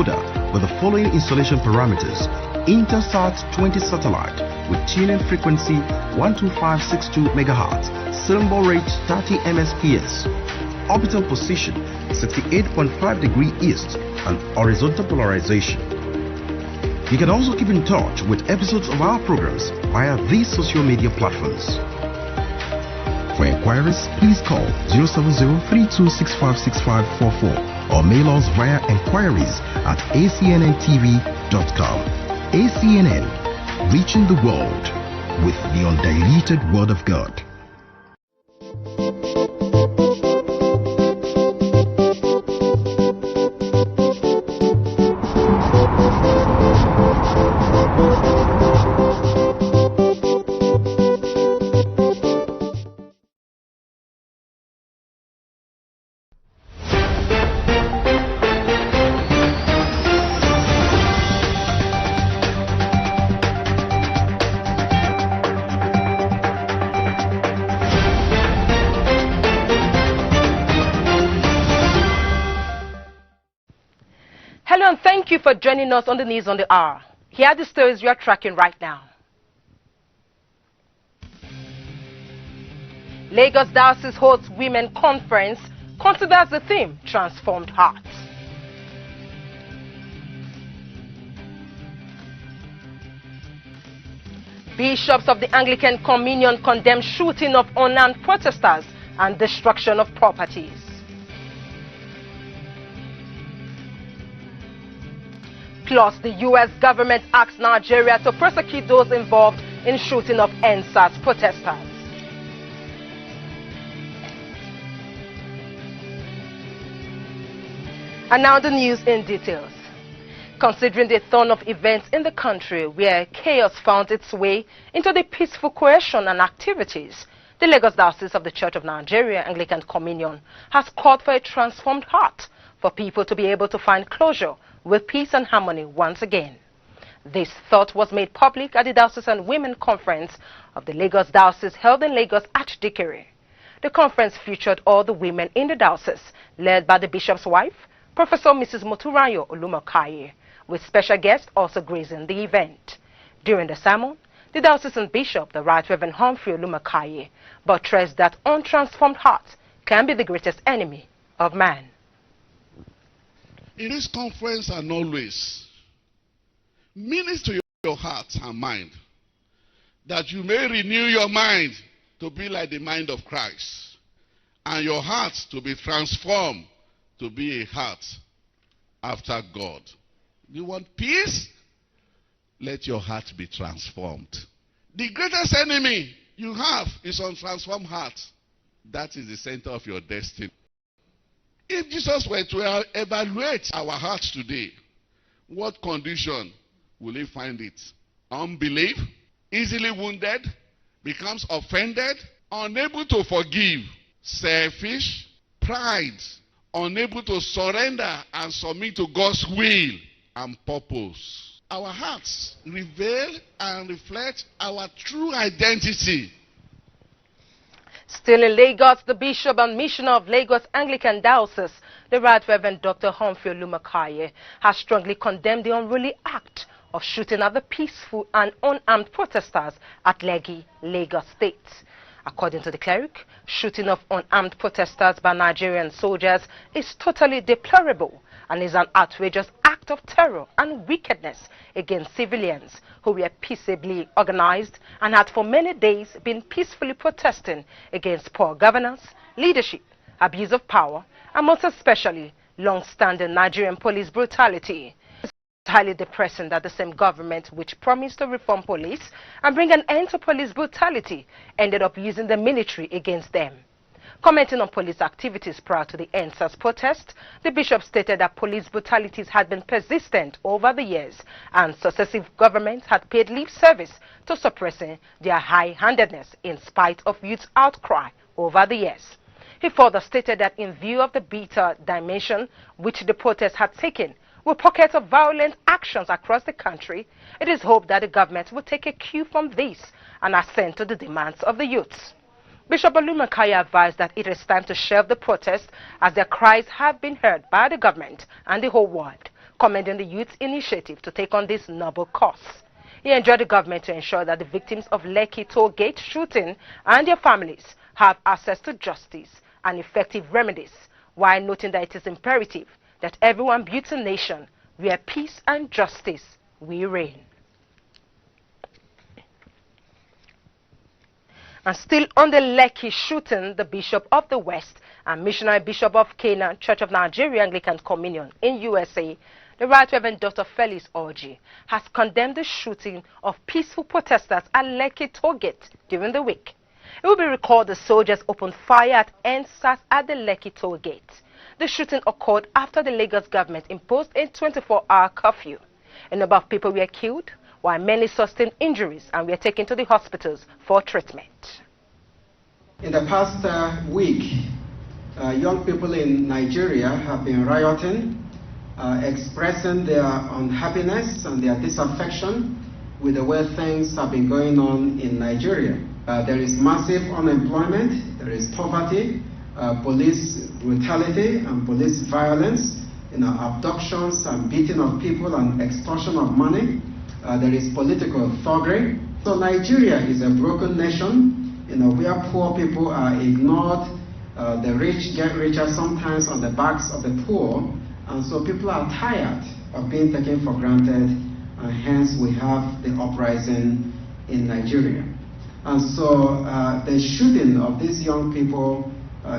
decoder with the following installation parameters: Intelsat 20 satellite with tuning frequency 12562 MHz, symbol rate 30 Mbps, orbital position 68.5° east, and horizontal polarization. You can also keep in touch with episodes of our programs via these social media platforms. For inquiries, please call 070-3265-6544 or mail us via enquiries@acnntv.com. ACNN, reaching the world with the undiluted Word of God. Hello and thank you for joining us on the News on the Hour. Here are the stories we are tracking right now. Lagos Diocese holds Women Conference, considers the theme Transformed Hearts. Bishops of the Anglican Communion condemn shooting of unarmed protesters and destruction of properties. Plus, the U.S. government asks Nigeria to prosecute those involved in shooting of NSAS protesters. And now the news in details. Considering the turn of events in the country where chaos found its way into the peaceful cohesion and activities, the Lagos Diocese of the Church of Nigeria Anglican Communion has called for a transformed heart for people to be able to find closure with peace and harmony once again. This thought was made public at the Diocesan Women Conference of the Lagos Diocese held in Lagos Archdeaconry. The conference featured all the women in the diocese, led by the bishop's wife, Professor Mrs. Moturayo Olumakaye, with special guests also gracing the event. During the sermon, the diocesan bishop, the Right Reverend Humphrey Olumakaye, buttressed that untransformed heart can be the greatest enemy of man. In this conference and always, minister to your heart and mind, that you may renew your mind to be like the mind of Christ, and your heart to be transformed to be a heart after God. You want peace? Let your heart be transformed. The greatest enemy you have is untransformed heart. That is the center of your destiny. If Jesus were to evaluate our hearts today, what condition will he find it? Unbelief, easily wounded, becomes offended, unable to forgive, selfish, pride, unable to surrender and submit to God's will and purpose. Our hearts reveal and reflect our true identity. Still in Lagos, the Bishop and Missioner of Lagos Anglican Diocese, the Right Reverend Dr. Humphrey Olumakaye, has strongly condemned the unruly act of shooting at the peaceful and unarmed protesters at Lekki, Lagos State. According to the cleric, shooting of unarmed protesters by Nigerian soldiers is totally deplorable and is an outrageous act of terror and wickedness against civilians who were peaceably organized and had for many days been peacefully protesting against poor governance, leadership, abuse of power, and most especially long-standing Nigerian police brutality. It's highly depressing that the same government which promised to reform police and bring an end to police brutality ended up using the military against them. Commenting on police activities prior to the NSAS protest, the bishop stated that police brutalities had been persistent over the years and successive governments had paid lip service to suppressing their high-handedness in spite of youth's outcry over the years. He further stated that in view of the bitter dimension which the protest had taken, with pockets of violent actions across the country, it is hoped that the government will take a cue from this and assent to the demands of the youths. Bishop Olumakaye advised that it is time to shelve the protest as their cries have been heard by the government and the whole world, commending the youth's initiative to take on this noble cause. He enjoined the government to ensure that the victims of Lekki toll gate shooting and their families have access to justice and effective remedies, while noting that it is imperative that everyone builds a nation where peace and justice will reign. And still on the Lekki shooting, the Bishop of the West and Missionary Bishop of Acnn Church of Nigeria Anglican Communion in USA, the Right Reverend Dr. Felix Orji, has condemned the shooting of peaceful protesters at Lekki toll gate during the week. It will be recalled the soldiers opened fire at Endsars at the Lekki toll gate. The shooting occurred after the Lagos government imposed a 24-hour curfew. A number of people were killed, while many sustained injuries and were taken to the hospitals for treatment. In the past week, young people in Nigeria have been rioting, expressing their unhappiness and their disaffection with the way things have been going on in Nigeria. There is massive unemployment, there is poverty, police brutality and police violence, abductions and beating of people and extortion of money. There is political thuggery. So Nigeria is a broken nation, where poor people are ignored. The rich get richer sometimes on the backs of the poor, and so people are tired of being taken for granted, and hence we have the uprising in Nigeria. And so the shooting of these young people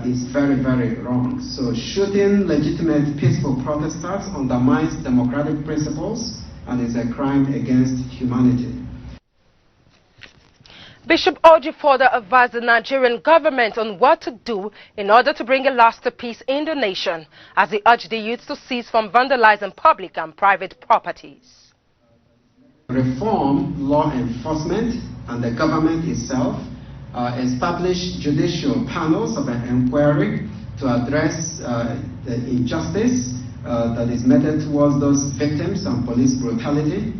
is very, very wrong. So shooting legitimate peaceful protesters undermines democratic principles and is a crime against humanity. Bishop Orji further advised the Nigerian government on what to do in order to bring a lasting peace in the nation, as he urged the youth to cease from vandalizing public and private properties. Reform law enforcement and the government itself, establish judicial panels of an inquiry to address the injustice that is meted towards those victims and police brutality.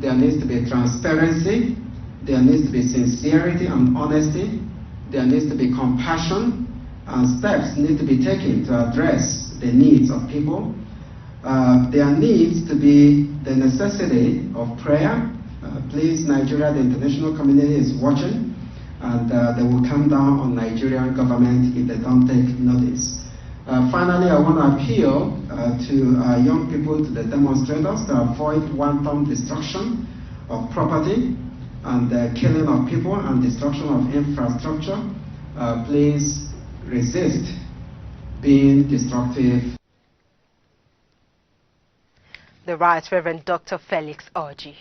There needs to be transparency. There needs to be sincerity and honesty. There needs to be compassion, and steps need to be taken to address the needs of people. There needs to be the necessity of prayer. Please, Nigeria, the international community is watching, and they will come down on Nigerian government if they don't take notice. Finally, I want to appeal to young people, to the demonstrators, to avoid wanton destruction of property and the killing of people and destruction of infrastructure. Please resist being destructive. The Right Reverend Dr. Felix Orji.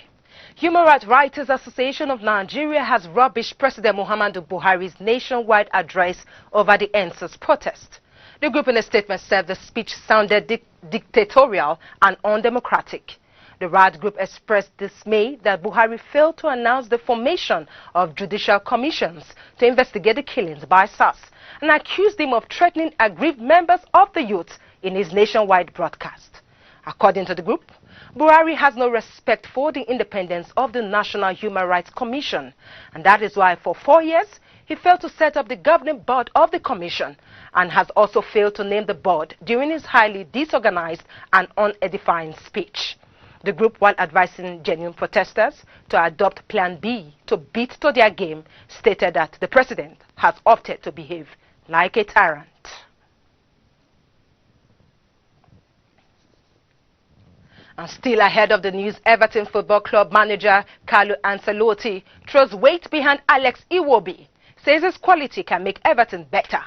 Human Rights Writers Association of Nigeria has rubbished President Muhammadu Buhari's nationwide address over the Endsars protest. The group in a statement said the speech sounded dictatorial and undemocratic. The RAD group expressed dismay that Buhari failed to announce the formation of judicial commissions to investigate the killings by SARS, and accused him of threatening aggrieved members of the youth in his nationwide broadcast. According to the group, Buhari has no respect for the independence of the National Human Rights Commission, and that is why for 4 years he failed to set up the governing board of the commission, and has also failed to name the board during his highly disorganized and unedifying speech. The group, while advising genuine protesters to adopt Plan B to beat to their game, stated that the president has opted to behave like a tyrant. And still ahead of the news, Everton Football Club manager Carlo Ancelotti throws weight behind Alex Iwobi, says his quality can make Everton better.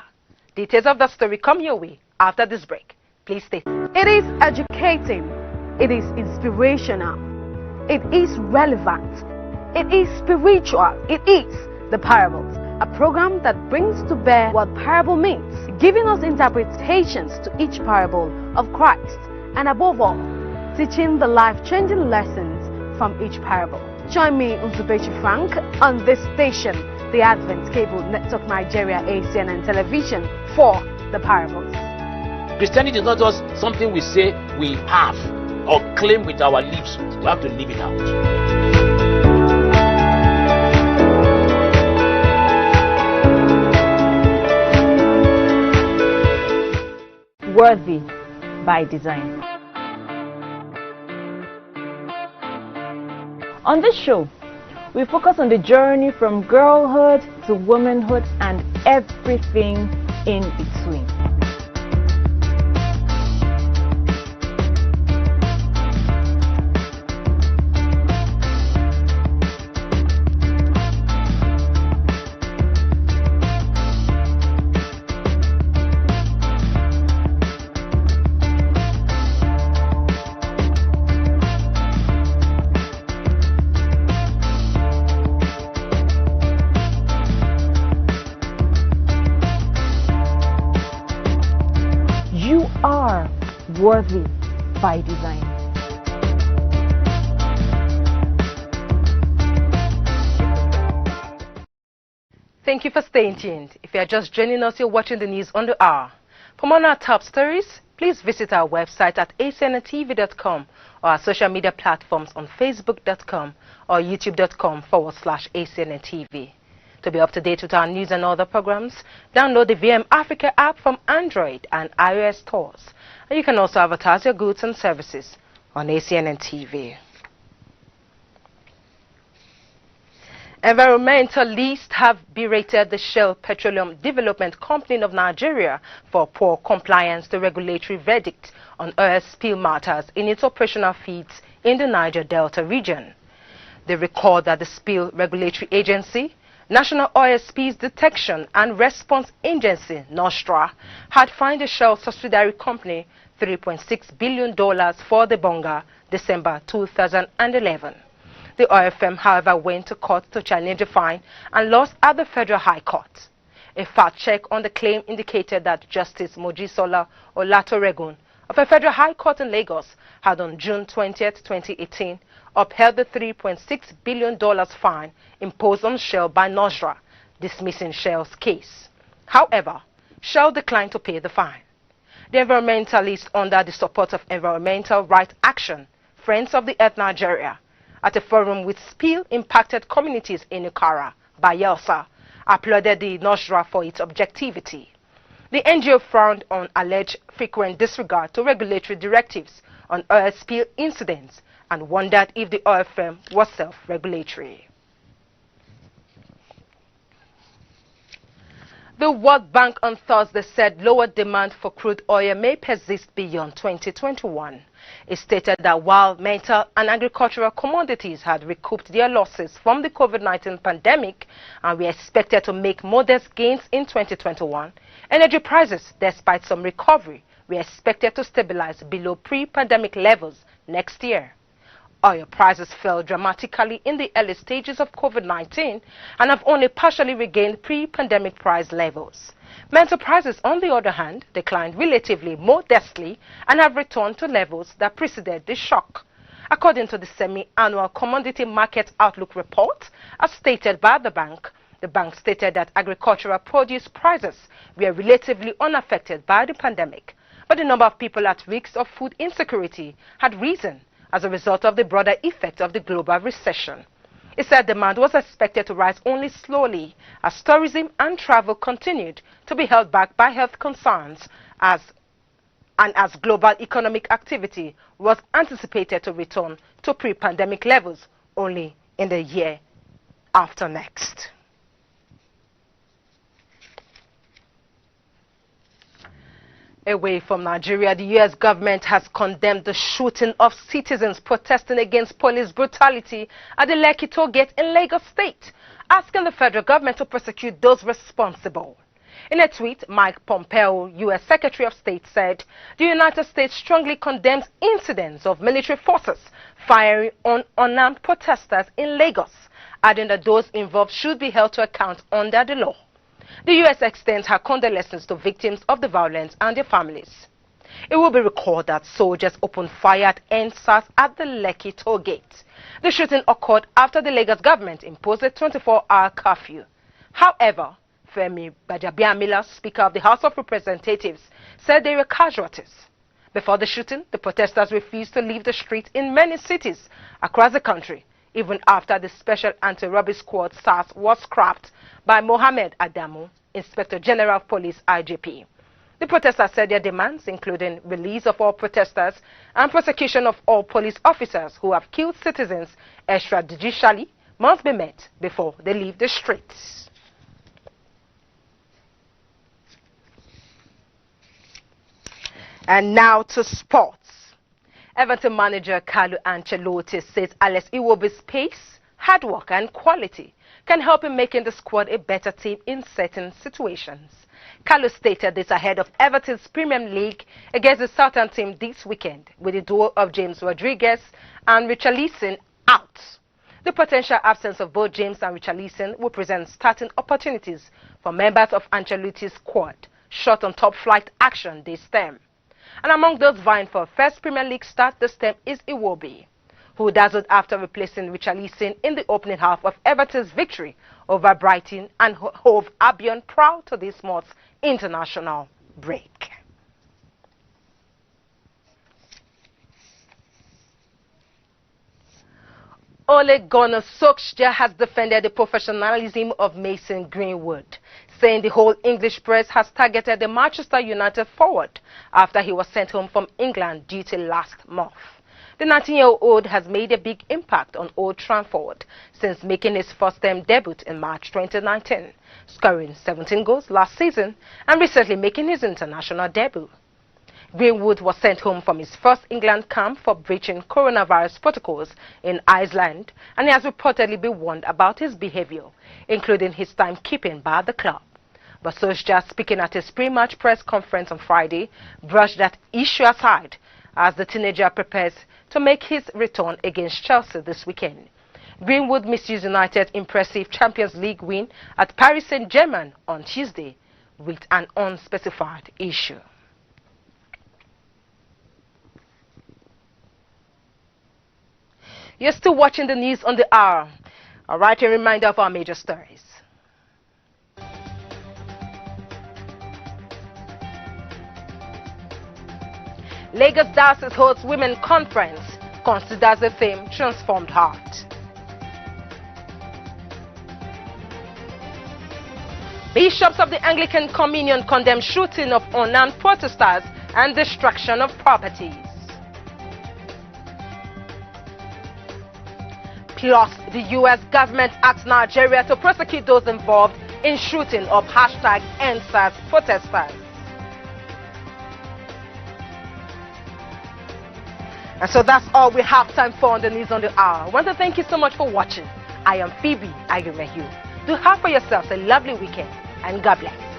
Details of the story come your way after this break. Please stay. It is educating. It is inspirational. It is relevant. It is spiritual. It is the parables, a program that brings to bear what parable means, giving us interpretations to each parable of Christ, and above all, teaching the life-changing lessons from each parable. Join me, Unzubechi Frank, on this station, the Advent Cable Network Nigeria, ACN and Television, for the parables. Christianity is not just something we say we have or claim with our lips. We have to live it out. Worthy by design. On this show, we focus on the journey from girlhood to womanhood and everything in between. Worthy by design. Thank you for staying tuned. If you are just joining us, you're watching the news on the hour. For more on our top stories, please visit our website at acnntv.com or our social media platforms on facebook.com or youtube.com/acnntv. To be up to date with our news and other programs, download the VM Africa app from Android and iOS stores. And you can also advertise your goods and services on ACNN TV. Environmentalists have berated the Shell Petroleum Development Company of Nigeria for poor compliance to regulatory verdict on oil spill matters in its operational feeds in the Niger Delta region. They recall that the Spill Regulatory Agency, National Oil Spills Detection and Response Agency, NOSTRA, had fined the Shell subsidiary company $3.6 billion for the bunga December 2011. The oil firm, however, went to court to challenge the fine and lost at the Federal High Court. A fact check on the claim indicated that Justice Mojisola Olatoregun of a Federal High Court in Lagos had on June 20, 2018, upheld the $3.6 billion fine imposed on Shell by NOSTRA, dismissing Shell's case. However, Shell declined to pay the fine. The environmentalists, under the support of Environmental Rights Action, Friends of the Earth Nigeria, at a forum with spill-impacted communities in Ukara, Bayelsa, applauded the NOSTRA for its objectivity. The NGO frowned on alleged frequent disregard to regulatory directives on oil spill incidents and wondered if the oil firm was self-regulatory. The World Bank on Thursday said lower demand for crude oil may persist beyond 2021. It stated that while metal and agricultural commodities had recouped their losses from the COVID-19 pandemic and were expected to make modest gains in 2021, energy prices, despite some recovery, were expected to stabilize below pre-pandemic levels next year. Oil prices fell dramatically in the early stages of COVID-19 and have only partially regained pre-pandemic price levels. Metal prices, on the other hand, declined relatively modestly and have returned to levels that preceded the shock. According to the semi-annual Commodity Market Outlook report, as stated by the bank stated that agricultural produce prices were relatively unaffected by the pandemic, but the number of people at risk of food insecurity had risen as a result of the broader effect of the global recession. It said demand was expected to rise only slowly as tourism and travel continued to be held back by health concerns as global economic activity was anticipated to return to pre-pandemic levels only in the year after next. Away from Nigeria, the U.S. government has condemned the shooting of citizens protesting against police brutality at the Lekki toll gate in Lagos State, asking the federal government to prosecute those responsible. In a tweet, Mike Pompeo, U.S. Secretary of State, said the United States strongly condemns incidents of military forces firing on unarmed protesters in Lagos, adding that those involved should be held to account under the law. The U.S. extends her condolences to victims of the violence and their families. It will be recalled that soldiers opened fire at NSAS at the Lekki toll gate. The shooting occurred after the Lagos government imposed a 24-hour curfew. However, Femi Gbajabiamila, Speaker of the House of Representatives, said they were casualties. Before the shooting, the protesters refused to leave the street in many cities across the country, even after the Special Anti-Robbery Squad (SAS) was scrapped by Mohammed Adamu, Inspector General of Police (IGP). The protesters said their demands, including release of all protesters and prosecution of all police officers who have killed citizens extrajudicially, must be met before they leave the streets. And now to sports. Everton manager Carlo Ancelotti says Alex Iwobi's pace, hard work and quality can help in making the squad a better team in certain situations. Carlo stated this ahead of Everton's Premier League against the Southern team this weekend, with the duo of James Rodriguez and Richarlison out. The potential absence of both James and Richarlison will present starting opportunities for members of Ancelotti's squad, short on top-flight action this term. And among those vying for first Premier League start this term is Iwobi, who dazzled after replacing Richarlison in the opening half of Everton's victory over Brighton and Hove Albion proud to this month's international break. Ole Gunnar Solskjaer has defended the professionalism of Mason Greenwood, saying the whole English press has targeted the Manchester United forward after he was sent home from England due to last month. The 19-year-old has made a big impact on Old Trafford since making his first-term debut in March 2019, scoring 17 goals last season and recently making his international debut. Greenwood was sent home from his first England camp for breaching coronavirus protocols in Iceland, and he has reportedly been warned about his behavior, including his timekeeping by the club. But Solskjaer, speaking at his pre-match press conference on Friday, brushed that issue aside as the teenager prepares to make his return against Chelsea this weekend. Greenwood misused United's impressive Champions League win at Paris Saint-Germain on Tuesday with an unspecified issue. You're still watching the news on the hour. All right, a reminder of our major stories. Lagos Diocese holds Women Conference, considers the theme Transformed Heart. Bishops of the Anglican Communion condemn shooting of unarmed protesters and destruction of properties. Plus, the U.S. government asks Nigeria to prosecute those involved in shooting of #EndSARS protesters. And so that's all we have time for on the news on the hour. I want to thank you so much for watching. I am Phoebe Agumehu. Do have for yourselves a lovely weekend and God bless.